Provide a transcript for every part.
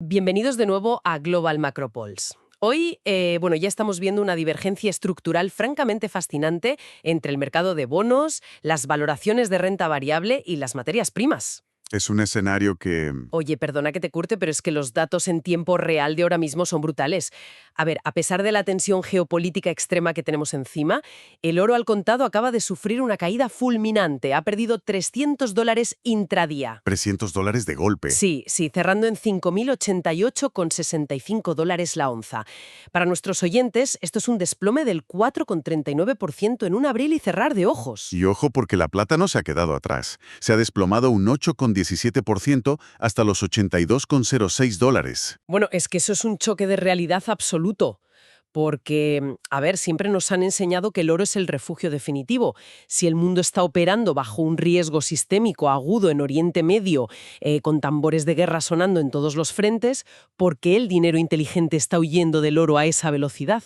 Bienvenidos de nuevo a Global Macro Pulse. Hoy, ya estamos viendo una divergencia estructural francamente fascinante entre el mercado de bonos, las valoraciones de renta variable y las materias primas. Es un escenario que... Oye, perdona que te curte, pero es que los datos en tiempo real de ahora mismo son brutales. A ver, a pesar de la tensión geopolítica extrema que tenemos encima, el oro al contado acaba de sufrir una caída fulminante. Ha perdido $300 intradía. $300 de golpe. Sí, cerrando en 5.088,65 dólares la onza. Para nuestros oyentes, esto es un desplome del 4,39% en un abrir y cerrar de ojos. Y ojo porque la plata no se ha quedado atrás. Se ha desplomado un 8,17% hasta los $82,06. Bueno, es que eso es un choque de realidad absoluto. Porque, a ver, siempre nos han enseñado que el oro es el refugio definitivo. Si el mundo está operando bajo un riesgo sistémico agudo en Oriente Medio, con tambores de guerra sonando en todos los frentes, ¿por qué el dinero inteligente está huyendo del oro a esa velocidad?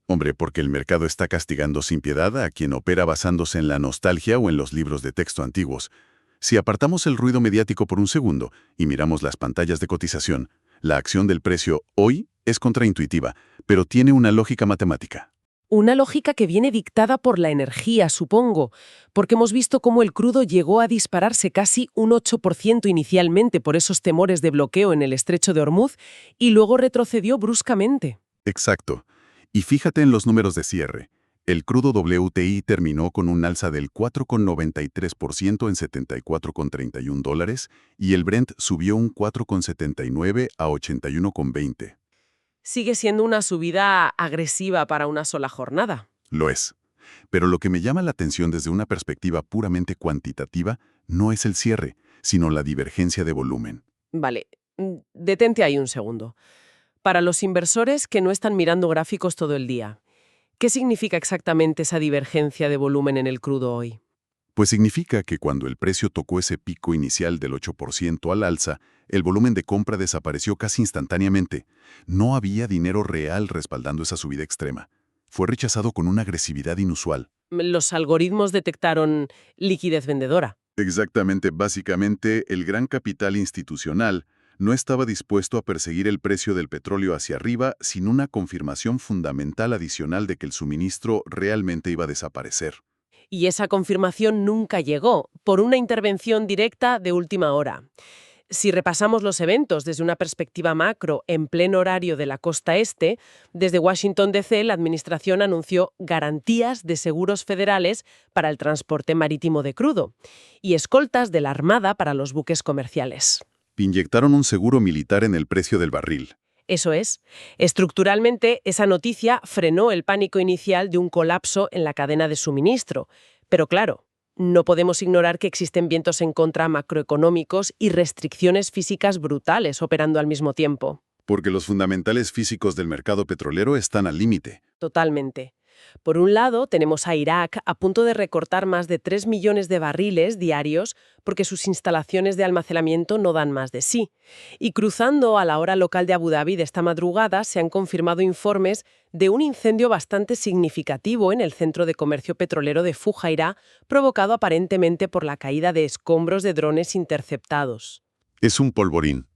Hombre, porque el mercado está castigando sin piedad a quien opera basándose en la nostalgia o en los libros de texto antiguos. Si apartamos el ruido mediático por un segundo y miramos las pantallas de cotización, la acción del precio hoy es contraintuitiva, pero tiene una lógica matemática. Una lógica que viene dictada por la energía, supongo, porque hemos visto cómo el crudo llegó a dispararse casi un 8% inicialmente por esos temores de bloqueo en el estrecho de Hormuz y luego retrocedió bruscamente. Exacto. Y fíjate en los números de cierre. El crudo WTI terminó con un alza del 4,93% en $74,31 y el Brent subió un 4,79 a 81,20. Sigue siendo una subida agresiva para una sola jornada. Lo es. Pero lo que me llama la atención desde una perspectiva puramente cuantitativa no es el cierre, sino la divergencia de volumen. Vale, detente ahí un segundo. Para los inversores que no están mirando gráficos todo el día, ¿qué significa exactamente esa divergencia de volumen en el crudo hoy? Pues significa que cuando el precio tocó ese pico inicial del 8% al alza, el volumen de compra desapareció casi instantáneamente. No había dinero real respaldando esa subida extrema. Fue rechazado con una agresividad inusual. Los algoritmos detectaron liquidez vendedora. Exactamente, básicamente, el gran capital institucional no estaba dispuesto a perseguir el precio del petróleo hacia arriba sin una confirmación fundamental adicional de que el suministro realmente iba a desaparecer. Y esa confirmación nunca llegó, por una intervención directa de última hora. Si repasamos los eventos desde una perspectiva macro en pleno horario de la costa este, desde Washington DC la Administración anunció garantías de seguros federales para el transporte marítimo de crudo y escoltas de la Armada para los buques comerciales. Inyectaron un seguro militar en el precio del barril. Eso es. Estructuralmente, esa noticia frenó el pánico inicial de un colapso en la cadena de suministro. Pero claro, no podemos ignorar que existen vientos en contra macroeconómicos y restricciones físicas brutales operando al mismo tiempo. Porque los fundamentales físicos del mercado petrolero están al límite. Totalmente. Por un lado, tenemos a Irak a punto de recortar más de 3 millones de barriles diarios porque sus instalaciones de almacenamiento no dan más de sí. Y cruzando a la hora local de Abu Dhabi de esta madrugada se han confirmado informes de un incendio bastante significativo en el centro de comercio petrolero de Fujairah, provocado aparentemente por la caída de escombros de drones interceptados. Es un polvorín.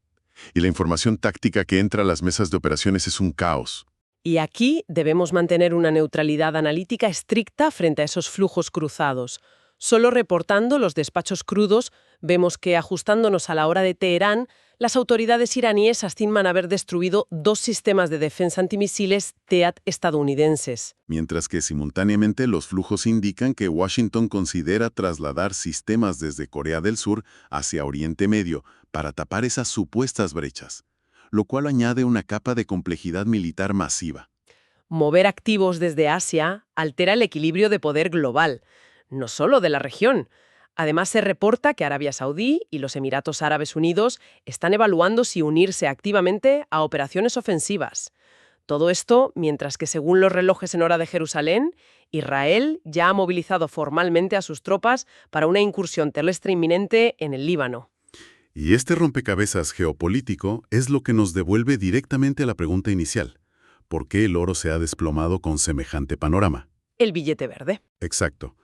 Y la información táctica que entra a las mesas de operaciones es un caos. Y aquí debemos mantener una neutralidad analítica estricta frente a esos flujos cruzados. Solo reportando los despachos crudos, vemos que, ajustándonos a la hora de Teherán, las autoridades iraníes estiman haber destruido 2 sistemas de defensa antimisiles THAAD estadounidenses. Mientras que simultáneamente los flujos indican que Washington considera trasladar sistemas desde Corea del Sur hacia Oriente Medio para tapar esas supuestas brechas, lo cual añade una capa de complejidad militar masiva. Mover activos desde Asia altera el equilibrio de poder global, no solo de la región. Además, se reporta que Arabia Saudí y los Emiratos Árabes Unidos están evaluando si unirse activamente a operaciones ofensivas. Todo esto mientras que, según los relojes en hora de Jerusalén, Israel ya ha movilizado formalmente a sus tropas para una incursión terrestre inminente en el Líbano. Y este rompecabezas geopolítico es lo que nos devuelve directamente a la pregunta inicial. ¿Por qué el oro se ha desplomado con semejante panorama? El billete verde. Exacto.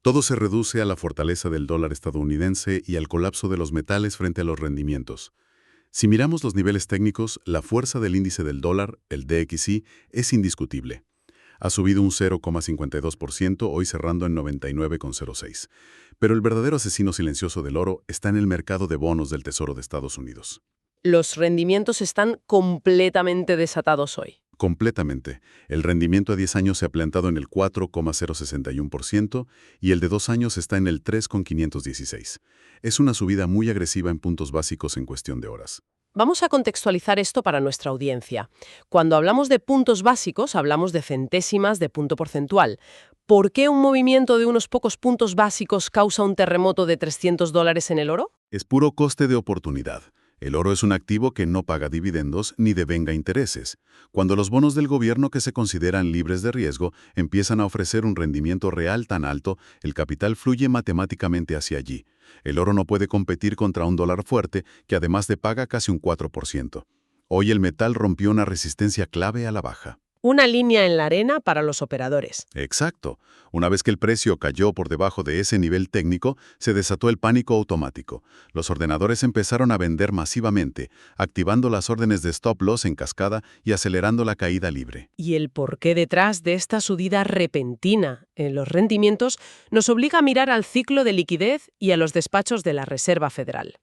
Todo se reduce a la fortaleza del dólar estadounidense y al colapso de los metales frente a los rendimientos. Si miramos los niveles técnicos, la fuerza del índice del dólar, el DXY, es indiscutible. Ha subido un 0,52%, hoy cerrando en 99,06. Pero el verdadero asesino silencioso del oro está en el mercado de bonos del Tesoro de Estados Unidos. Los rendimientos están completamente desatados hoy. Completamente. El rendimiento a 10 años se ha plantado en el 4,061% y el de 2 años está en el 3,516. Es una subida muy agresiva en puntos básicos en cuestión de horas. Vamos a contextualizar esto para nuestra audiencia. Cuando hablamos de puntos básicos, hablamos de centésimas de punto porcentual. ¿Por qué un movimiento de unos pocos puntos básicos causa un terremoto de $300 en el oro? Es puro coste de oportunidad. El oro es un activo que no paga dividendos ni devenga intereses. Cuando los bonos del gobierno que se consideran libres de riesgo empiezan a ofrecer un rendimiento real tan alto, el capital fluye matemáticamente hacia allí. El oro no puede competir contra un dólar fuerte que además le paga casi un 4%. Hoy el metal rompió una resistencia clave a la baja. Una línea en la arena para los operadores. Exacto. Una vez que el precio cayó por debajo de ese nivel técnico, se desató el pánico automático. Los ordenadores empezaron a vender masivamente, activando las órdenes de stop loss en cascada y acelerando la caída libre. Y el porqué detrás de esta subida repentina en los rendimientos nos obliga a mirar al ciclo de liquidez y a los despachos de la Reserva Federal.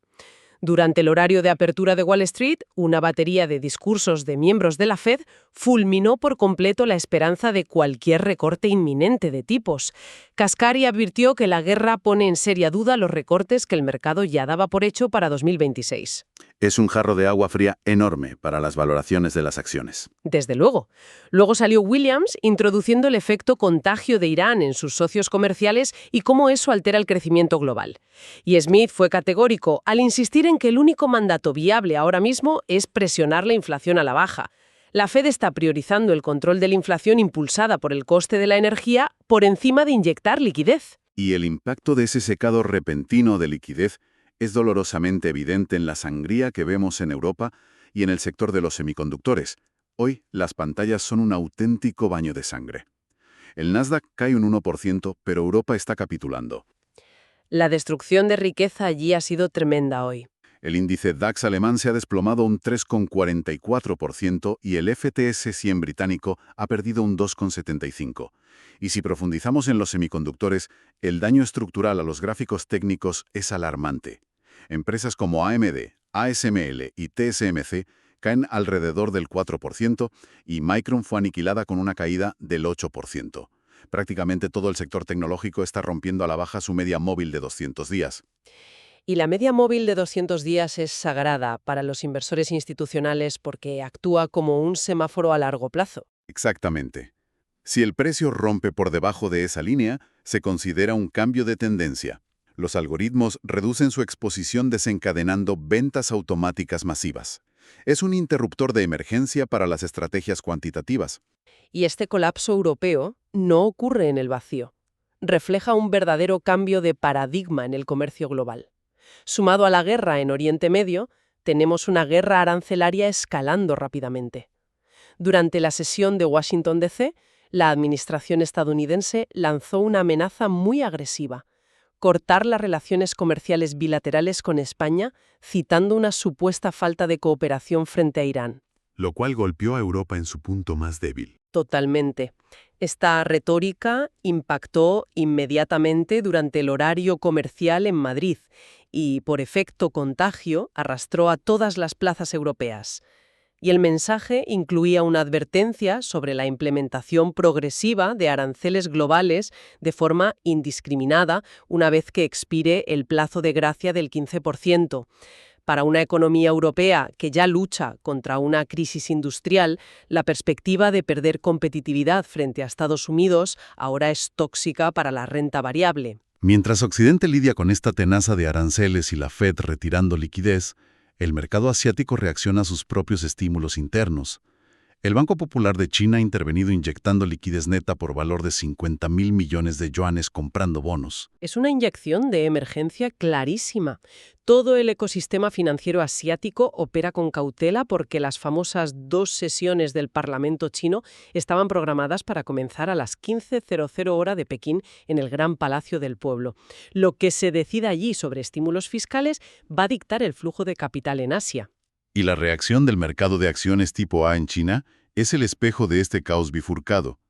Durante el horario de apertura de Wall Street, una batería de discursos de miembros de la Fed fulminó por completo la esperanza de cualquier recorte inminente de tipos. Kaspari advirtió que la guerra pone en seria duda los recortes que el mercado ya daba por hecho para 2026. Es un jarro de agua fría enorme para las valoraciones de las acciones. Desde luego. Luego salió Williams introduciendo el efecto contagio de Irán en sus socios comerciales y cómo eso altera el crecimiento global. Y Smith fue categórico al insistir en que el único mandato viable ahora mismo es presionar la inflación a la baja. La Fed está priorizando el control de la inflación impulsada por el coste de la energía por encima de inyectar liquidez. Y el impacto de ese secado repentino de liquidez es dolorosamente evidente en la sangría que vemos en Europa y en el sector de los semiconductores. Hoy, las pantallas son un auténtico baño de sangre. El Nasdaq cae un 1%, pero Europa está capitulando. La destrucción de riqueza allí ha sido tremenda hoy. El índice DAX alemán se ha desplomado un 3,44% y el FTSE 100 británico ha perdido un 2,75%. Y si profundizamos en los semiconductores, el daño estructural a los gráficos técnicos es alarmante. Empresas como AMD, ASML y TSMC caen alrededor del 4% y Micron fue aniquilada con una caída del 8%. Prácticamente todo el sector tecnológico está rompiendo a la baja su media móvil de 200 días. Y la media móvil de 200 días es sagrada para los inversores institucionales porque actúa como un semáforo a largo plazo. Exactamente. Si el precio rompe por debajo de esa línea, se considera un cambio de tendencia. Los algoritmos reducen su exposición desencadenando ventas automáticas masivas. Es un interruptor de emergencia para las estrategias cuantitativas. Y este colapso europeo no ocurre en el vacío. Refleja un verdadero cambio de paradigma en el comercio global. Sumado a la guerra en Oriente Medio, tenemos una guerra arancelaria escalando rápidamente. Durante la sesión de Washington D.C., la administración estadounidense lanzó una amenaza muy agresiva: cortar las relaciones comerciales bilaterales con España, citando una supuesta falta de cooperación frente a Irán. Lo cual golpeó a Europa en su punto más débil. Totalmente. Esta retórica impactó inmediatamente durante el horario comercial en Madrid y, por efecto contagio, arrastró a todas las plazas europeas. Y el mensaje incluía una advertencia sobre la implementación progresiva de aranceles globales de forma indiscriminada una vez que expire el plazo de gracia del 15%. Para una economía europea que ya lucha contra una crisis industrial, la perspectiva de perder competitividad frente a Estados Unidos ahora es tóxica para la renta variable. Mientras Occidente lidia con esta tenaza de aranceles y la Fed retirando liquidez, el mercado asiático reacciona a sus propios estímulos internos. El Banco Popular de China ha intervenido inyectando liquidez neta por valor de 50.000 millones de yuanes comprando bonos. Es una inyección de emergencia clarísima. Todo el ecosistema financiero asiático opera con cautela porque las famosas 2 sesiones del Parlamento chino estaban programadas para comenzar a las 15:00 hora de Pekín en el Gran Palacio del Pueblo. Lo que se decida allí sobre estímulos fiscales va a dictar el flujo de capital en Asia. Y la reacción del mercado de acciones tipo A en China es el espejo de este caos bifurcado.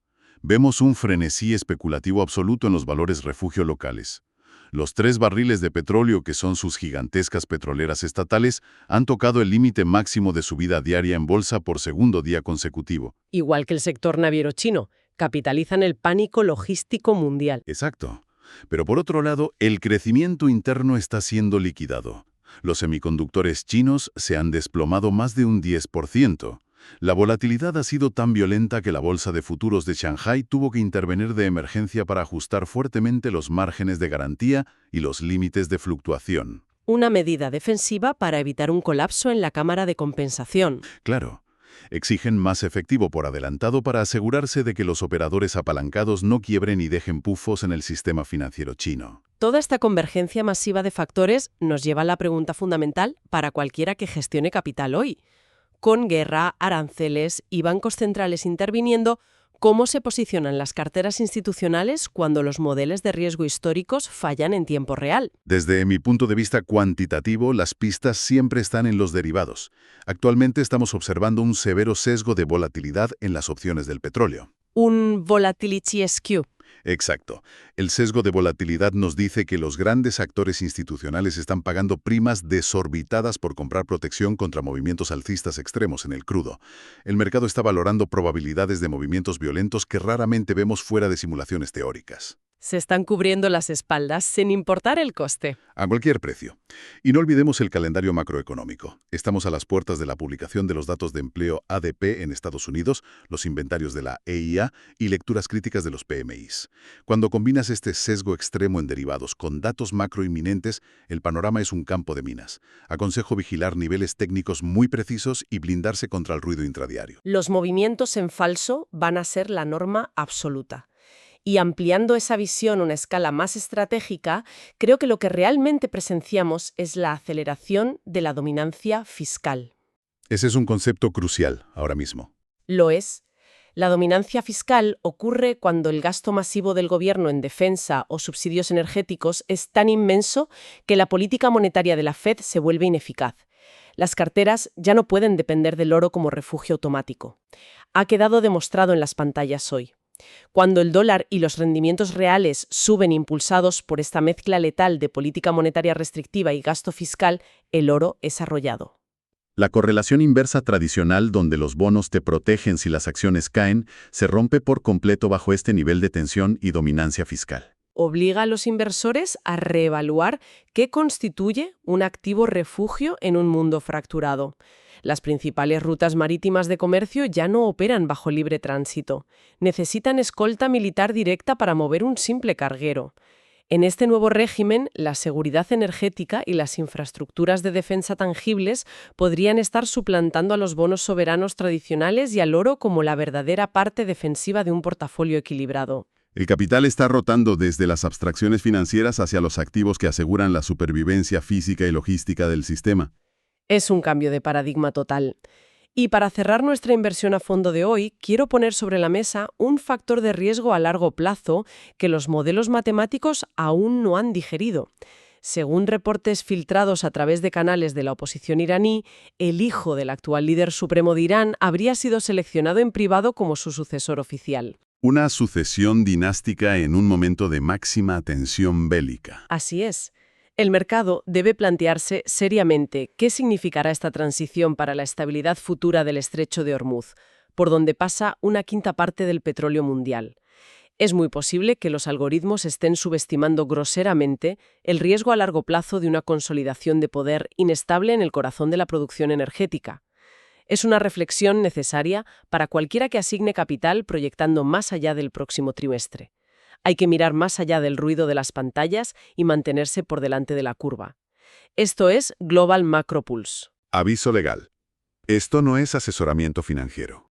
Vemos un frenesí especulativo absoluto en los valores refugio locales. Los 3 barriles de petróleo, que son sus gigantescas petroleras estatales, han tocado el límite máximo de subida diaria en bolsa por segundo día consecutivo. Igual que el sector naviero chino, capitalizan el pánico logístico mundial. Exacto. Pero por otro lado, el crecimiento interno está siendo liquidado. Los semiconductores chinos se han desplomado más de un 10%. La volatilidad ha sido tan violenta que la bolsa de futuros de Shanghái tuvo que intervenir de emergencia para ajustar fuertemente los márgenes de garantía y los límites de fluctuación. Una medida defensiva para evitar un colapso en la cámara de compensación. Claro, exigen más efectivo por adelantado para asegurarse de que los operadores apalancados no quiebren y dejen pufos en el sistema financiero chino. Toda esta convergencia masiva de factores nos lleva a la pregunta fundamental para cualquiera que gestione capital hoy. Con guerra, aranceles y bancos centrales interviniendo, ¿cómo se posicionan las carteras institucionales cuando los modelos de riesgo históricos fallan en tiempo real? Desde mi punto de vista cuantitativo, las pistas siempre están en los derivados. Actualmente estamos observando un severo sesgo de volatilidad en las opciones del petróleo. Un volatility skew. Exacto. El sesgo de volatilidad nos dice que los grandes actores institucionales están pagando primas desorbitadas por comprar protección contra movimientos alcistas extremos en el crudo. El mercado está valorando probabilidades de movimientos violentos que raramente vemos fuera de simulaciones teóricas. Se están cubriendo las espaldas sin importar el coste. A cualquier precio. Y no olvidemos el calendario macroeconómico. Estamos a las puertas de la publicación de los datos de empleo ADP en Estados Unidos, los inventarios de la EIA y lecturas críticas de los PMIs. Cuando combinas este sesgo extremo en derivados con datos macro inminentes, el panorama es un campo de minas. Aconsejo vigilar niveles técnicos muy precisos y blindarse contra el ruido intradiario. Los movimientos en falso van a ser la norma absoluta. Y ampliando esa visión a una escala más estratégica, creo que lo que realmente presenciamos es la aceleración de la dominancia fiscal. Ese es un concepto crucial ahora mismo. Lo es. La dominancia fiscal ocurre cuando el gasto masivo del gobierno en defensa o subsidios energéticos es tan inmenso que la política monetaria de la Fed se vuelve ineficaz. Las carteras ya no pueden depender del oro como refugio automático. Ha quedado demostrado en las pantallas hoy. Cuando el dólar y los rendimientos reales suben impulsados por esta mezcla letal de política monetaria restrictiva y gasto fiscal, el oro es arrollado. La correlación inversa tradicional, donde los bonos te protegen si las acciones caen, se rompe por completo bajo este nivel de tensión y dominancia fiscal. Obliga a los inversores a reevaluar qué constituye un activo refugio en un mundo fracturado. Las principales rutas marítimas de comercio ya no operan bajo libre tránsito. Necesitan escolta militar directa para mover un simple carguero. En este nuevo régimen, la seguridad energética y las infraestructuras de defensa tangibles podrían estar suplantando a los bonos soberanos tradicionales y al oro como la verdadera parte defensiva de un portafolio equilibrado. El capital está rotando desde las abstracciones financieras hacia los activos que aseguran la supervivencia física y logística del sistema. Es un cambio de paradigma total. Y para cerrar nuestra inversión a fondo de hoy, quiero poner sobre la mesa un factor de riesgo a largo plazo que los modelos matemáticos aún no han digerido. Según reportes filtrados a través de canales de la oposición iraní, el hijo del actual líder supremo de Irán habría sido seleccionado en privado como su sucesor oficial. Una sucesión dinástica en un momento de máxima tensión bélica. Así es. El mercado debe plantearse seriamente qué significará esta transición para la estabilidad futura del estrecho de Hormuz, por donde pasa una quinta parte del petróleo mundial. Es muy posible que los algoritmos estén subestimando groseramente el riesgo a largo plazo de una consolidación de poder inestable en el corazón de la producción energética. Es una reflexión necesaria para cualquiera que asigne capital proyectando más allá del próximo trimestre. Hay que mirar más allá del ruido de las pantallas y mantenerse por delante de la curva. Esto es Global Macro Pulse. Aviso legal. Esto no es asesoramiento financiero.